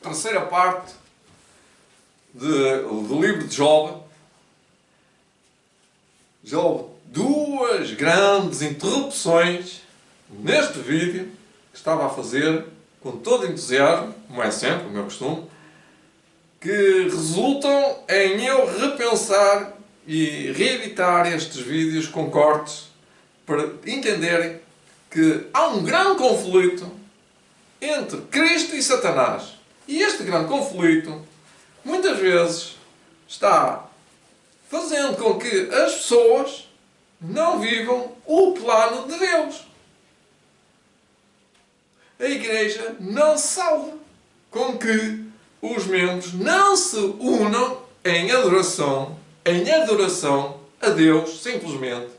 terceira parte do livro de Job. Job, duas grandes interrupções neste vídeo que estava a fazer com todo entusiasmo, como é sempre, o meu costume, que resultam em eu repensar e reeditar estes vídeos com cortes para entenderem que há um grande conflito entre Cristo e Satanás. E este grande conflito, muitas vezes, está fazendo com que as pessoas não vivam o plano de Deus. A Igreja não se salva com que os membros não se unam em adoração a Deus, simplesmente,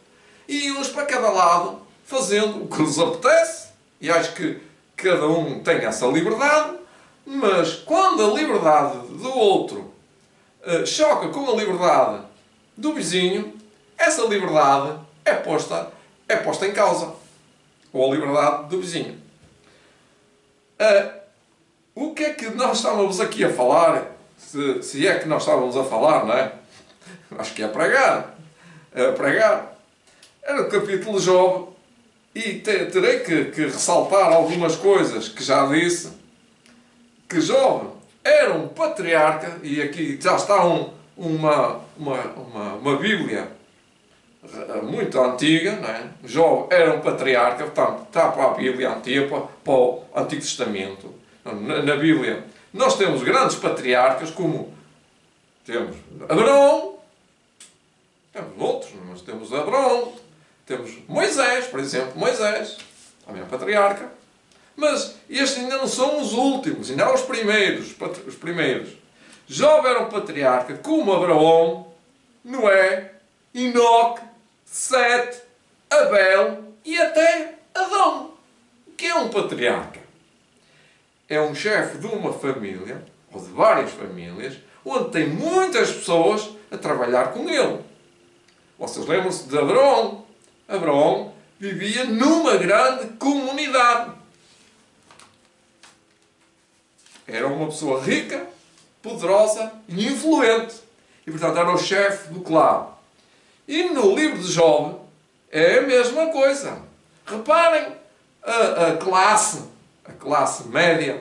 e uns para cada lado, fazendo o que lhes apetece, e acho que cada um tem essa liberdade, mas quando a liberdade do outro choca com a liberdade do vizinho, essa liberdade é posta em causa. Ou a liberdade do vizinho. O que é que nós estávamos aqui a falar? Se é que nós estávamos a falar, não é? Acho que é pregar. Era o capítulo de Job. E terei que ressaltar algumas coisas que já disse. Que Job era um patriarca. E aqui já está uma Bíblia muito antiga, não é? Job era um patriarca, portanto, está para a Bíblia antiga, para o Antigo Testamento. Na Bíblia nós temos grandes patriarcas, como temos Abraão, temos outros, mas temos Abraão, temos Moisés, por exemplo, Moisés, também é patriarca, mas estes ainda não são os últimos, ainda há os primeiros. Job era um patriarca, como Abraão, Noé, Enoque, Sete, Abel e até Adão. O que é um patriarca? É um chefe de uma família, ou de várias famílias, onde tem muitas pessoas a trabalhar com ele. Vocês lembram-se de Abraão? Abraão vivia numa grande comunidade. Era uma pessoa rica, poderosa e influente. E, portanto, era o chefe do clã. E no livro de Job é a mesma coisa. Reparem a classe média,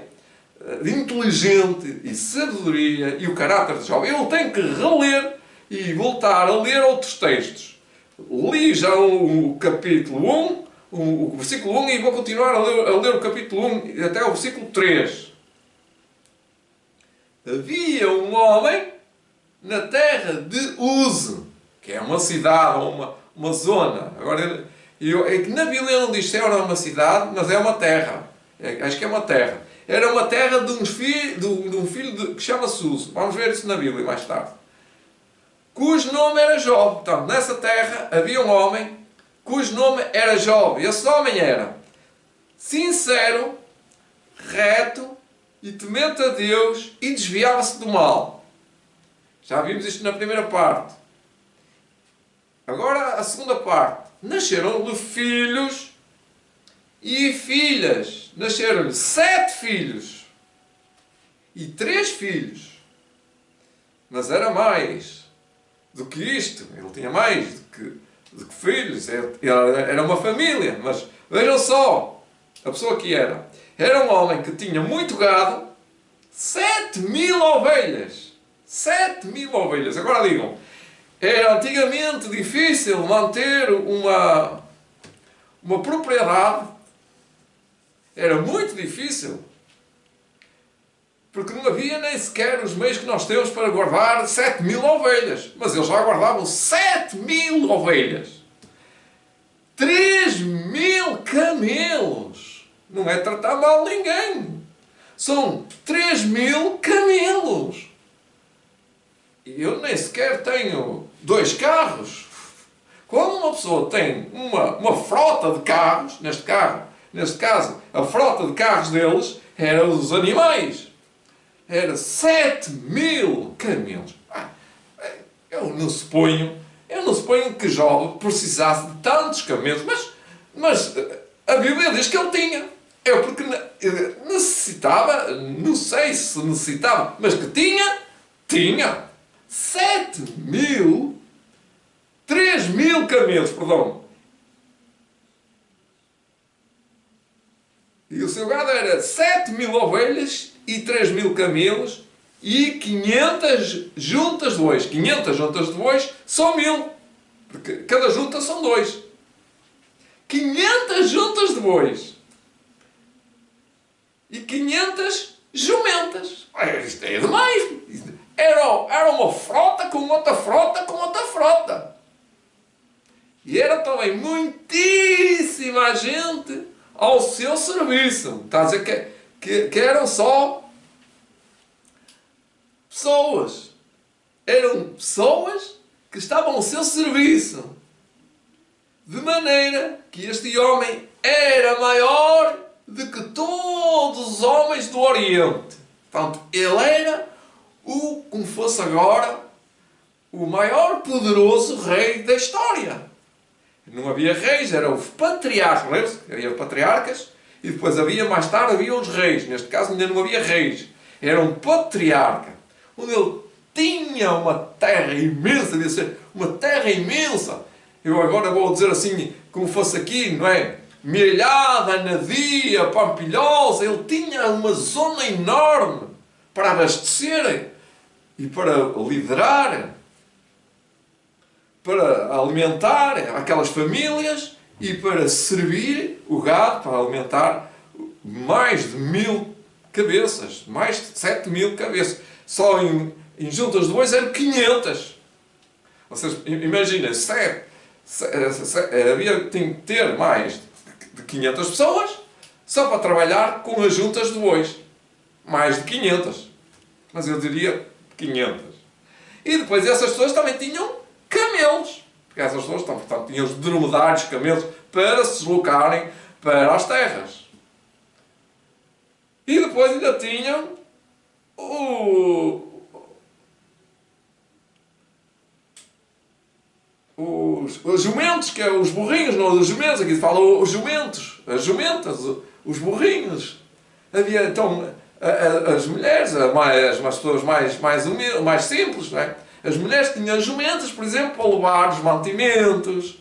inteligente e sabedoria e o caráter de Job. Eu tenho que reler e voltar a ler outros textos. Li já o capítulo 1, o versículo 1, e vou continuar a ler o capítulo 1 até o versículo 3. Havia um homem na terra de Uz, que é uma cidade ou uma zona. Agora, é que na Bíblia não diz se era uma cidade, mas é uma terra. Acho que é uma terra. Era uma terra de um filho que chama-se Uz. Vamos ver isso na Bíblia mais tarde. Cujo nome era Job. Portanto, nessa terra havia um homem cujo nome era Job. E esse homem era sincero, reto e temente a Deus e desviava-se do mal. Já vimos isto na primeira parte. Agora a segunda parte. Nasceram-lhe filhos e filhas. Nasceram-lhe 7 filhos e 3 filhos. Mas era mais do que isto. Ele tinha mais do que filhos. Era uma família. Mas vejam só a pessoa que era. Era um homem que tinha muito gado, 7.000 ovelhas. 7.000 ovelhas. Agora digam, era antigamente difícil manter uma propriedade. Era muito difícil. Porque não havia nem sequer os meios que nós temos para guardar 7.000 ovelhas. Mas eles já guardavam 7.000 ovelhas. 3.000 camelos. Não é tratar mal ninguém. São 3.000 camelos. Eu nem sequer tenho 2 carros. Quando uma pessoa tem uma frota de carros, neste caso, a frota de carros deles era os animais. Era 7.000 camelos. Eu não suponho que Job precisasse de tantos camelos, mas a Bíblia diz que ele tinha. É porque necessitava, não sei se necessitava, mas que tinha 3.000 camelos, perdão. E o seu gado era 7.000 ovelhas e 3.000 camelos e 500 juntas de bois. 500 juntas de bois são 1.000, porque cada junta são 2. 500 juntas de bois e 500 jumentas. Isto é demais. Era uma frota com outra frota com outra frota. E era também muitíssima gente ao seu serviço. Está a dizer que eram só pessoas. Eram pessoas que estavam ao seu serviço. De maneira que este homem era maior do que todos os homens do Oriente. Portanto, ele era como fosse agora, o maior poderoso rei da história. Não havia reis, eram os patriarcas. Lembra-se? Havia patriarcas e depois mais tarde havia os reis. Neste caso ainda não havia reis. Era um patriarca. Onde ele tinha uma terra imensa, devia ser uma terra imensa. Eu agora vou dizer assim, como fosse aqui, não é? Milhada, nadia, pampilhosa. Ele tinha uma zona enorme para abastecer e para liderar, para alimentar aquelas famílias e para servir o gado, para alimentar mais de 1.000 cabeças, mais de 7.000 cabeças. Só em juntas de bois eram 500. Ou seja, imagina, tinha que ter mais de 500 pessoas só para trabalhar com as juntas de bois. Mais de 500. Mas eu diria 500. E depois essas pessoas também tinham camelos. Porque essas pessoas, portanto, tinham os dromedários, camelos, para se deslocarem para as terras. E depois ainda tinham os jumentos, que é os burrinhos, não os jumentos, aqui se fala os jumentos, as jumentas, os burrinhos. Havia então as mulheres, as pessoas mais simples, não é? As mulheres tinham jumentas, por exemplo, para levar os mantimentos,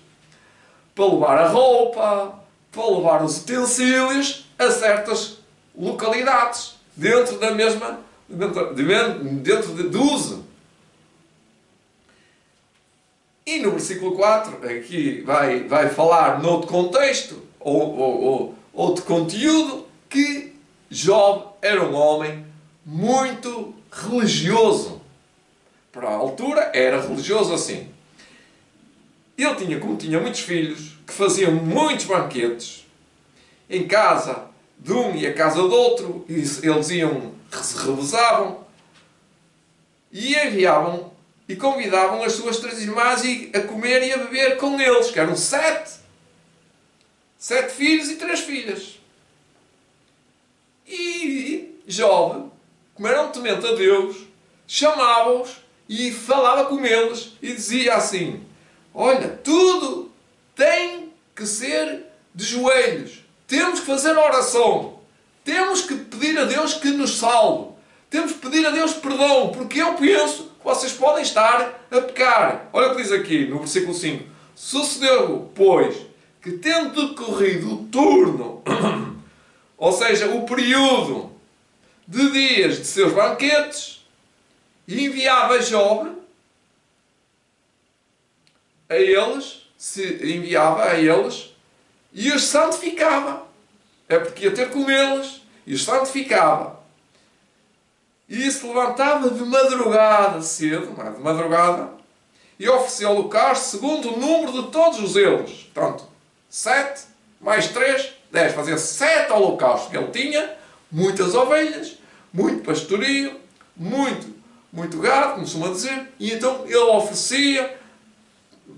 para levar a roupa, para levar os utensílios a certas localidades, dentro da mesma, dentro do uso. E no versículo 4, aqui vai falar noutro contexto, ou outro conteúdo, que Job era um homem muito religioso. Para a altura, era religioso assim. Ele como tinha muitos filhos, que faziam muitos banquetes, em casa de um e a casa do outro, e eles se revezavam, e enviavam e convidavam as suas 3 irmãs a comer e a beber com eles, que eram 7. 7 filhos e 3 filhas. E Job, como era um temente a Deus, chamava-os e falava com eles e dizia assim: olha, tudo tem que ser de joelhos. Temos que fazer oração. Temos que pedir a Deus que nos salve. Temos que pedir a Deus perdão, porque eu penso que vocês podem estar a pecar. Olha o que diz aqui no versículo 5. Sucedeu, pois, que tendo decorrido o turno, ou seja, o período de dias de seus banquetes, enviava Job a eles, e os santificava. É porque ia ter com eles e os santificava. E se levantava de madrugada cedo, de madrugada, e oferecia holocausto segundo o número de todos eles. Portanto, 7 mais 3, 10. Fazia 7 holocaustos. Ele tinha muitas ovelhas, muito pastorio, muito gado, como costuma dizer, e então ele oferecia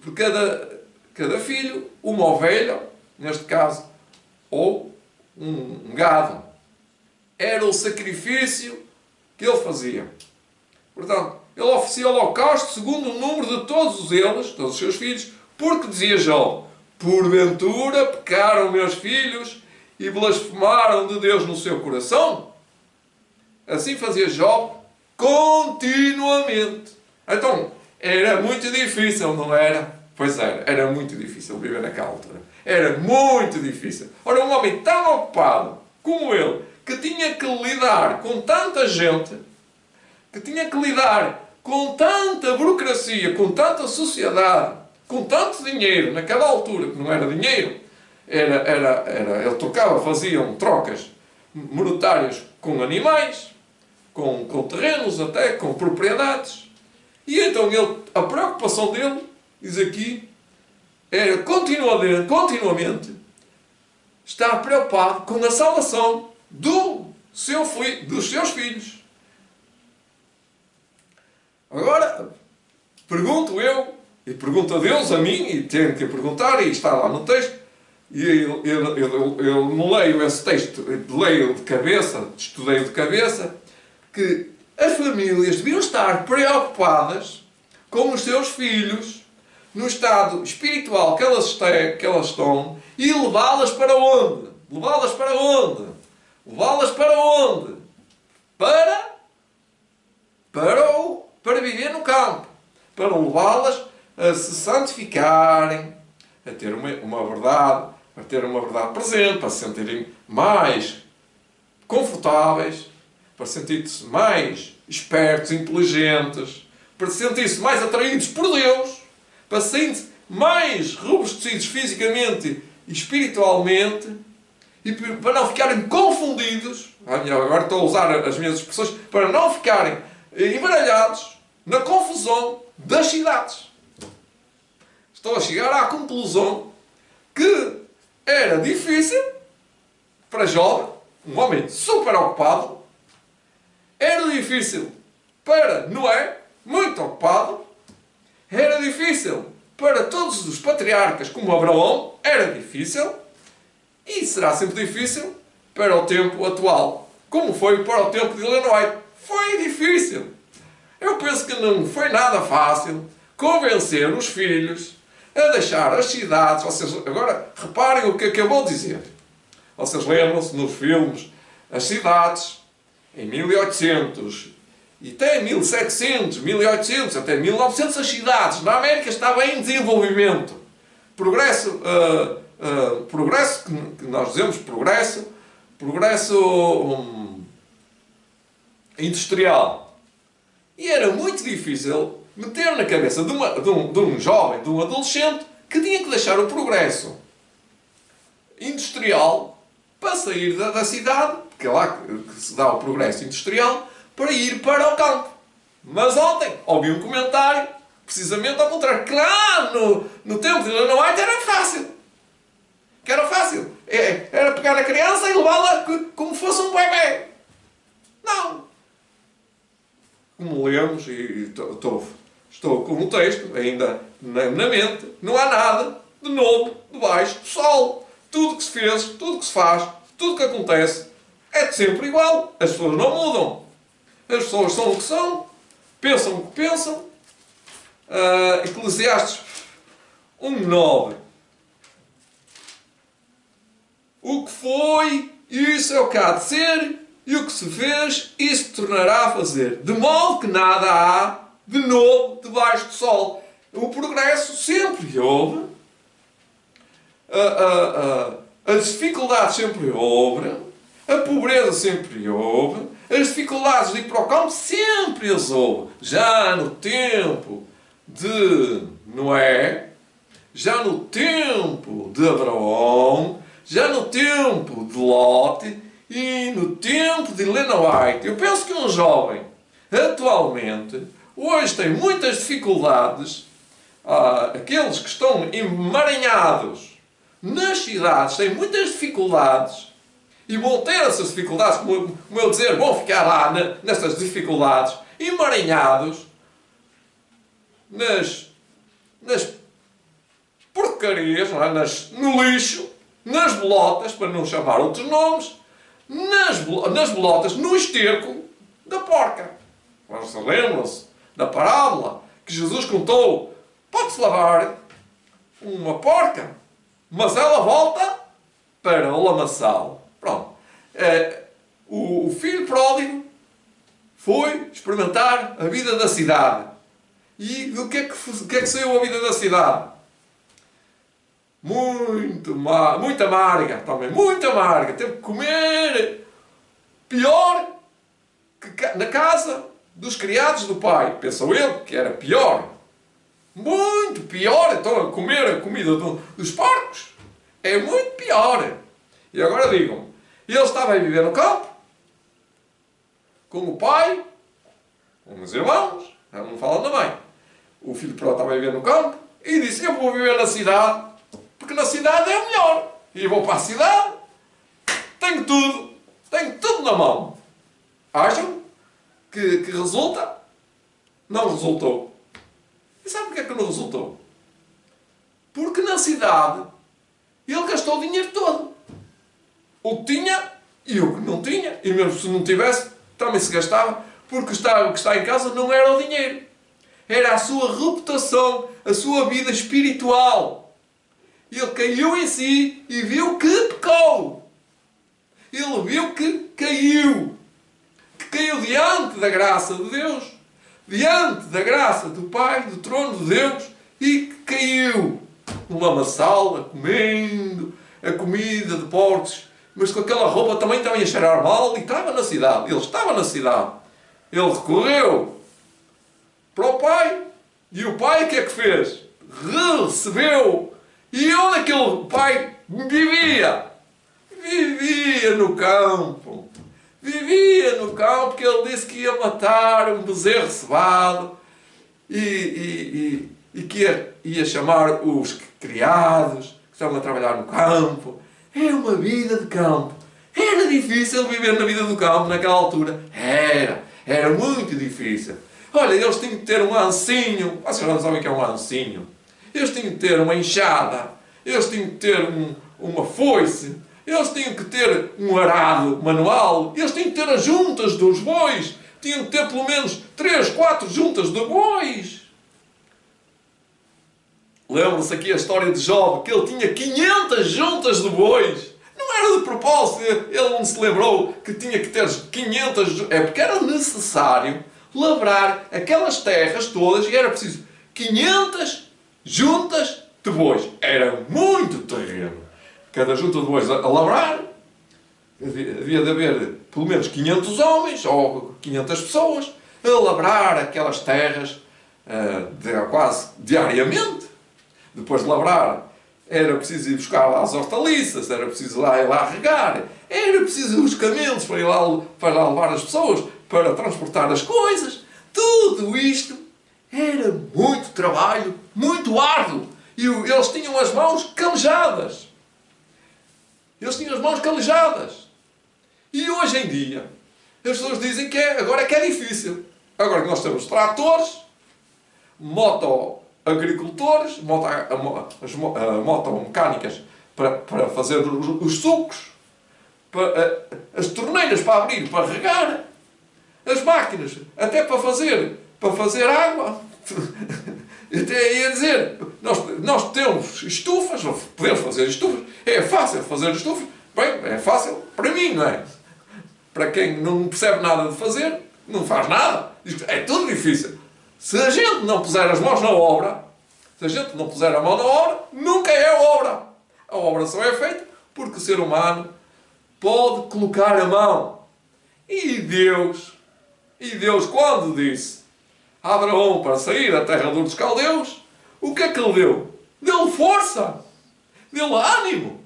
por cada filho uma ovelha, neste caso, ou um gado. Era o sacrifício que ele fazia. Portanto, ele oferecia holocausto segundo o número de todos eles, todos os seus filhos, porque dizia Job: porventura pecaram meus filhos e blasfemaram de Deus no seu coração? Assim fazia Jó continuamente. Então, era muito difícil, não era? Pois era muito difícil viver naquela altura. Era muito difícil. Ora, um homem tão ocupado como ele, que tinha que lidar com tanta gente, que tinha que lidar com tanta burocracia, com tanta sociedade, com tanto dinheiro, naquela altura, que não era dinheiro, ele trocava, faziam trocas monetárias com animais, com terrenos até, com propriedades. E então a preocupação dele, diz aqui, era continuamente estar preocupado com a salvação dos seus filhos. Agora, pergunto eu, e pergunto a Deus, a mim, e tenho que perguntar, e está lá no texto, e eu não leio esse texto, leio de cabeça, estudei de cabeça, que as famílias deviam estar preocupadas com os seus filhos, no estado espiritual que elas estão, e levá-las para onde? Levá-las para onde? Levá-las para onde? Para viver no campo. Para levá-las a se santificarem, a ter uma verdade, a ter uma verdade presente, para se sentirem mais confortáveis, para sentir-se mais espertos, inteligentes, para sentir-se mais atraídos por Deus, para sentir-se mais robustecidos fisicamente e espiritualmente, e para não ficarem confundidos, agora estou a usar as minhas expressões, para não ficarem embaralhados na confusão das cidades. Estou a chegar à conclusão que era difícil para Jó, um homem super ocupado, era difícil para Noé, muito ocupado, era difícil para todos os patriarcas como Abraão, era difícil, e será sempre difícil para o tempo atual, como foi para o tempo de Ellen White. Foi difícil. Eu penso que não foi nada fácil convencer os filhos a deixar as cidades. Vocês agora reparem o que acabou de dizer. Vocês lembram-se nos filmes, as cidades em 1800 e até 1700, 1800, até 1900, as cidades na América estavam em desenvolvimento. Progresso, que nós dizemos progresso industrial. E era muito difícil meter na cabeça de um jovem, de um adolescente, que tinha que deixar o progresso industrial para sair da cidade, porque é lá que se dá o progresso industrial, para ir para o campo. Mas ontem ouvi um comentário, precisamente ao contrário, que lá no tempo de Ellen White era fácil. Que era fácil. Era pegar a criança e levá-la como fosse um bebê. Não. Como lemos, e estou com o texto ainda na mente, não há nada de novo debaixo do sol. Tudo que se fez, tudo que se faz, tudo que acontece é sempre igual. As pessoas não mudam. As pessoas são o que são, pensam o que pensam. Eclesiastes 1:9. O que foi, isso é o que há de ser, e o que se fez, isso tornará a fazer. De modo que nada há de novo debaixo do sol. O progresso sempre houve. As dificuldades sempre houve. A pobreza sempre houve. As dificuldades de ir para o campo sempre as houve. Já no tempo de Noé, já no tempo de Abraão, já no tempo de Lot e no tempo de Ellen White. Eu penso que um jovem, atualmente, hoje tem muitas dificuldades. Aqueles que estão emaranhados nas cidades têm muitas dificuldades e vão ter essas dificuldades, como eu dizer, vão ficar lá nessas dificuldades, emaranhados nas porcarias, não é? No lixo, nas bolotas, para não chamar outros nomes, nas bolotas, no esterco da porca. Vocês lembram-se da parábola que Jesus contou? Pode-se lavar uma porca, mas ela volta para o lamaçal. Pronto. O filho pródigo foi experimentar a vida da cidade. E do que é que saiu a vida da cidade? Muito amarga também, muito amarga. Teve que comer pior que na casa dos criados do pai. Pensou ele que era pior. Muito pior. Então, comer a comida dos porcos é muito pior. E agora digam, ele estava a viver no campo, com o pai, com os irmãos, não falam da mãe. O filho pródigo estava a viver no campo e disse, eu vou viver na cidade, porque na cidade é melhor. E vou para a cidade, tenho tudo na mão. Acham que resulta? Não resultou. E sabe porque é que não resultou? Porque na cidade ele gastou o dinheiro todo. O que tinha e o que não tinha. E mesmo se não tivesse, também se gastava. Porque o que está em casa não era o dinheiro. Era a sua reputação, a sua vida espiritual. Ele caiu em si e viu que pecou. Ele viu que caiu. Que caiu diante da graça de Deus. Diante da graça do Pai, do trono de Deus. E que caiu numa lamaçal, comendo a comida de porcos. Mas com aquela roupa também estava a cheirar mal. E estava na cidade. Ele estava na cidade. Ele recorreu para o pai. E o pai o que é que fez? Recebeu. E onde aquele pai vivia? Vivia no campo. Vivia no campo, porque ele disse que ia matar um bezerro cevado e que ia chamar os criados que estavam a trabalhar no campo. Era uma vida de campo. Era difícil viver na vida do campo naquela altura. Era muito difícil. Olha, eles tinham que ter um ancinho. Vocês não sabem o que é um ancinho? Eles tinham que ter uma enxada. Eles tinham que ter uma foice. Eles tinham que ter um arado manual. Eles tinham que ter as juntas dos bois. Tinham que ter pelo menos 3, 4 juntas de bois. Lembram-se aqui a história de Job, que ele tinha 500 juntas de bois. Não era de propósito. Ele não se lembrou que tinha que ter 500... É porque era necessário lavrar aquelas terras todas e era preciso 500 juntas de bois. Era muito terreno. Cada junta de bois a lavrar, havia de haver pelo menos 500 homens ou 500 pessoas a lavrar aquelas terras quase diariamente. Depois de lavrar, era preciso ir buscar lá as hortaliças, era preciso ir lá regar, era preciso os camelos para ir lá levar as pessoas, para transportar as coisas. Tudo isto era muito trabalho, muito árduo. E eles tinham as mãos calejadas. Eles tinham as mãos calejadas. E hoje em dia, as pessoas dizem que agora é que é difícil. Agora que nós temos tratores, motoagricultores, motomecânicas para fazer os sucos, as torneiras para abrir, para regar, as máquinas até para fazer água. Até ia dizer, nós temos estufas, podemos fazer estufas, é fácil fazer estufas. Bem, é fácil para mim, não é? Para quem não percebe nada de fazer, não faz nada, diz que é tudo difícil. Se a gente não puser as mãos na obra, se a gente não puser a mão na obra, nunca é obra. A obra só é feita porque o ser humano pode colocar a mão. E Deus quando disse a Abraão para sair da terra dos caldeus, o que é que ele deu? Deu-lhe força, deu-lhe ânimo,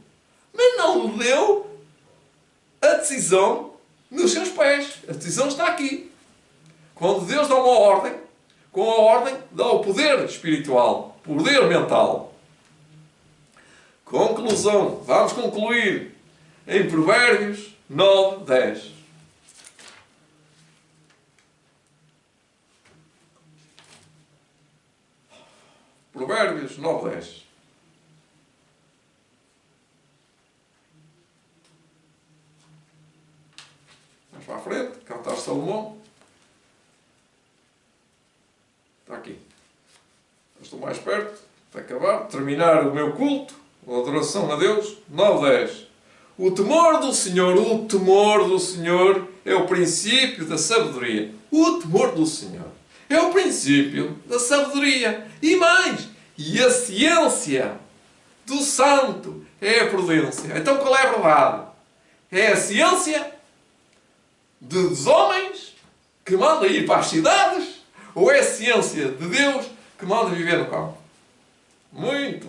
mas não lhe deu a decisão nos seus pés. A decisão está aqui. Quando Deus dá uma ordem, com a ordem dá o poder espiritual, poder mental. Conclusão. Vamos concluir em Provérbios 9, 10. Provérbios 9, 10. Vamos para a frente. Cantar Salomão. Está aqui. Eu estou mais perto de acabar, terminar o meu culto, a adoração a Deus. 9, 10. o temor do Senhor é o princípio da sabedoria. O temor do Senhor é o princípio da sabedoria. E mais, e a ciência do santo é a prudência. Então qual é a verdade? É a ciência dos homens que manda ir para as cidades, ou é a ciência de Deus que manda viver no campo? Muito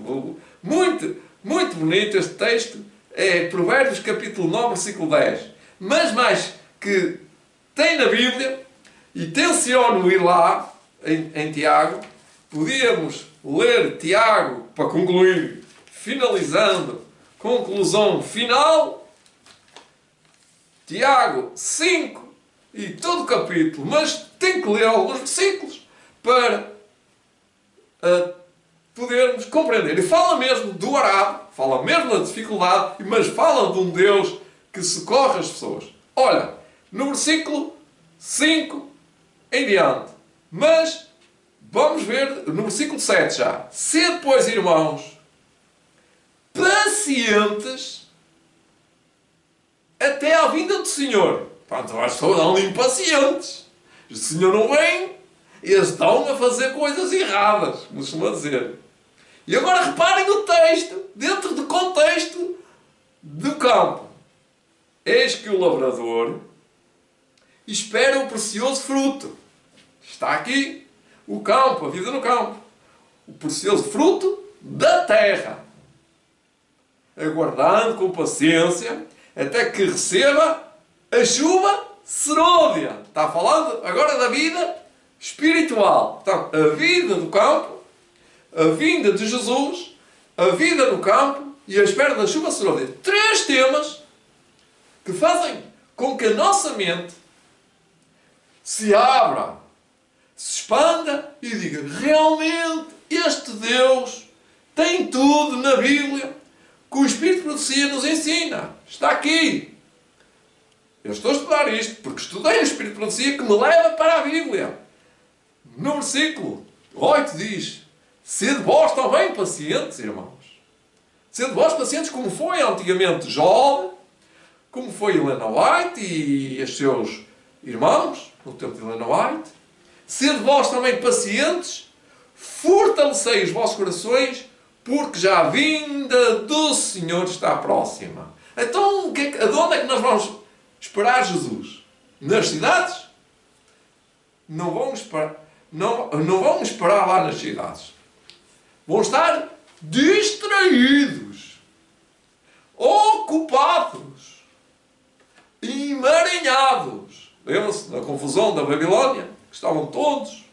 bonito este texto. É Provérbios capítulo 9, versículo 10. Mas mais que tem na Bíblia, e tenciono ir lá, em Tiago, podíamos ler Tiago para concluir, finalizando, conclusão final, Tiago 5 e todo o capítulo, mas tem que ler alguns versículos para podermos compreender. E fala mesmo do arado, fala mesmo da dificuldade, mas fala de um Deus que socorre as pessoas. Olha, no versículo 5 em diante, mas vamos ver no versículo 7 já. Sede, pois, irmãos, pacientes até à vinda do Senhor. Pronto, as pessoas andam impacientes. O Senhor não vem e eles estão a fazer coisas erradas, como costuma dizer. E agora reparem o texto, dentro do contexto do campo. Eis que o lavrador espera o precioso fruto. Está aqui o campo, a vida no campo. O precioso fruto da terra. Aguardando com paciência até que receba a chuva serôdia. Está falando agora da vida espiritual. Então, a vida do campo, a vinda de Jesus, a vida no campo e a espera da chuva serôdia. 3 temas que fazem com que a nossa mente se abra, se expanda e diga: realmente este Deus tem tudo na Bíblia que o Espírito de Profecia nos ensina. Está aqui. Eu estou a estudar isto porque estudei o Espírito de Profecia que me leva para a Bíblia. No versículo 8 diz: sede vós também pacientes, irmãos. Sede vós pacientes como foi antigamente Jó, como foi Helena White e os seus irmãos, no tempo de Helena White. Sede vós também pacientes, fortalecei os vossos corações, porque já a vinda do Senhor está próxima. Então, aonde é que nós vamos esperar Jesus? Nas cidades? Não vão esperar lá nas cidades. Vão estar distraídos, ocupados, emaranhados. Lembram-se da confusão da Babilónia? Que estavam todos.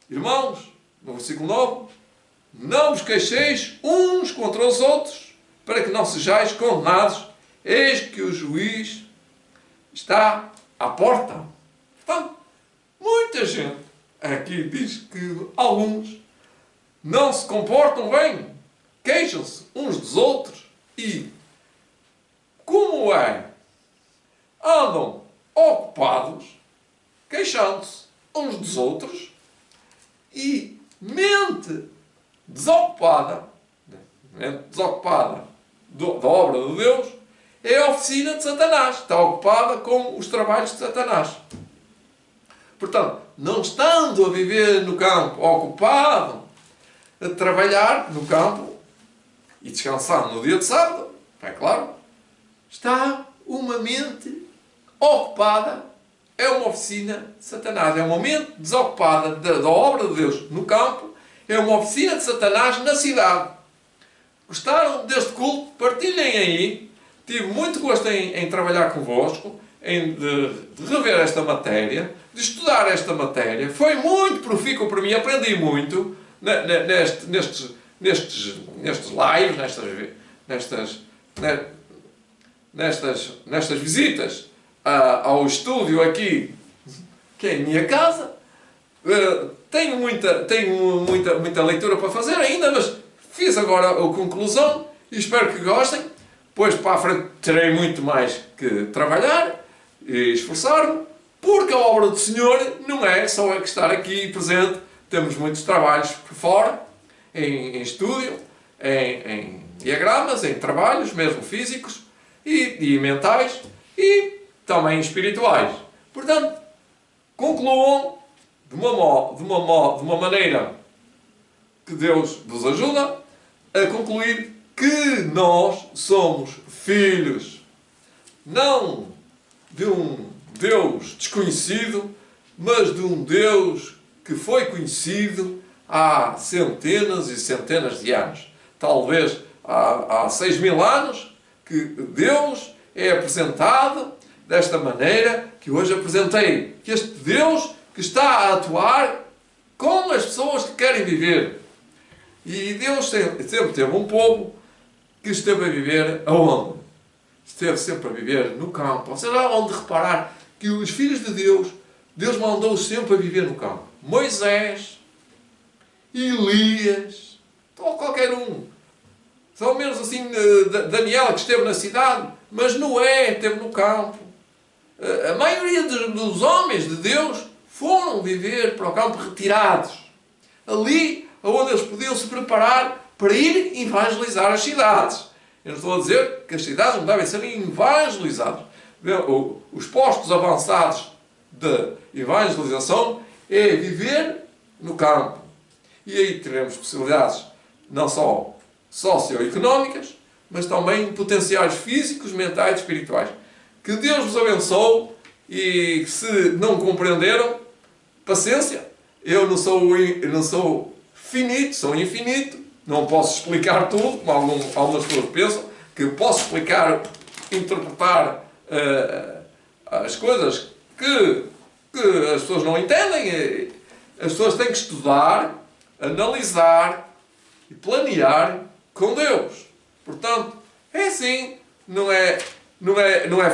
Irmãos, no versículo 9: não vos queixeis uns contra os outros, para que não sejais condenados. Eis que o juiz está à porta. Portanto, muita gente aqui diz que alguns não se comportam bem, queixam-se uns dos outros e, como é, andam ocupados, queixando-se uns dos outros e mente desocupada da obra de Deus é a oficina de Satanás. Está ocupada com os trabalhos de Satanás. Portanto, não estando a viver no campo, ocupado a trabalhar no campo e descansando no dia de sábado, é claro, está uma mente ocupada, é uma oficina de Satanás. É uma mente desocupada da obra de Deus no campo, é uma oficina de Satanás na cidade. Gostaram deste culto? Partilhem aí. Tive muito gosto em trabalhar convosco, de rever esta matéria, de estudar esta matéria. Foi muito profícuo para mim, aprendi muito nestes lives, nestas visitas ao estúdio aqui, que é a minha casa. Tenho muita leitura para fazer ainda, mas fiz agora a conclusão e espero que gostem. Pois para a frente terei muito mais que trabalhar e esforçar-me, porque a obra do Senhor não é só estar aqui presente. Temos muitos trabalhos por fora, em estúdio, diagramas, em trabalhos, mesmo físicos e mentais e também espirituais. Portanto, concluam de uma maneira que Deus vos ajuda a concluir que nós somos filhos, não de um Deus desconhecido, mas de um Deus que foi conhecido há centenas e centenas de anos. Talvez há 6.000 anos que Deus é apresentado desta maneira que hoje apresentei. Que este Deus que está a atuar com as pessoas que querem viver. E Deus sempre teve um povo que esteve a viver aonde? Esteve sempre a viver no campo. Ou seja, onde reparar que os filhos de Deus, Deus mandou sempre a viver no campo. Moisés, Elias, ou qualquer um. Só menos assim Daniel que esteve na cidade, mas Noé esteve no campo. A maioria dos homens de Deus foram viver para o campo retirados. Ali onde eles podiam se preparar para ir evangelizar as cidades. Eu não estou a dizer que as cidades não devem ser evangelizadas. Os postos avançados de evangelização é viver no campo. E aí teremos possibilidades não só socioeconómicas, mas também potenciais físicos, mentais e espirituais. Que Deus vos abençoe e se não compreenderam, paciência. Eu não sou finito, sou infinito. Não posso explicar tudo, como algumas pessoas pensam, que eu posso explicar, interpretar as coisas que as pessoas não entendem. As pessoas têm que estudar, analisar e planear com Deus. Portanto, é assim, não é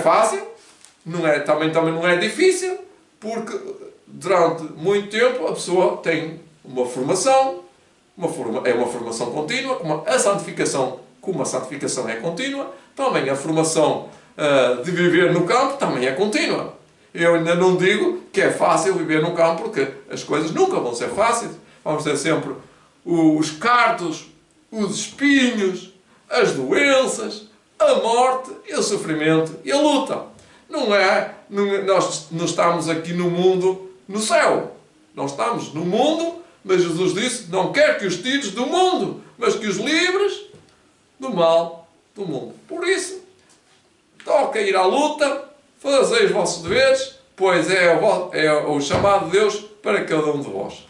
fácil, também não é difícil, porque durante muito tempo a pessoa tem uma formação, é uma formação contínua, como a santificação é contínua, também a formação de viver no campo também é contínua. Eu ainda não digo que é fácil viver no campo, porque as coisas nunca vão ser fáceis. Vamos ter sempre os cardos, os espinhos, as doenças, a morte, e o sofrimento e a luta. Nós não estamos aqui no mundo, no céu. Nós estamos no mundo, mas Jesus disse, não quer que os tires do mundo, mas que os livres do mal do mundo. Por isso, toca ir à luta, fazei os vossos deveres, pois é o chamado de Deus para cada um de vós.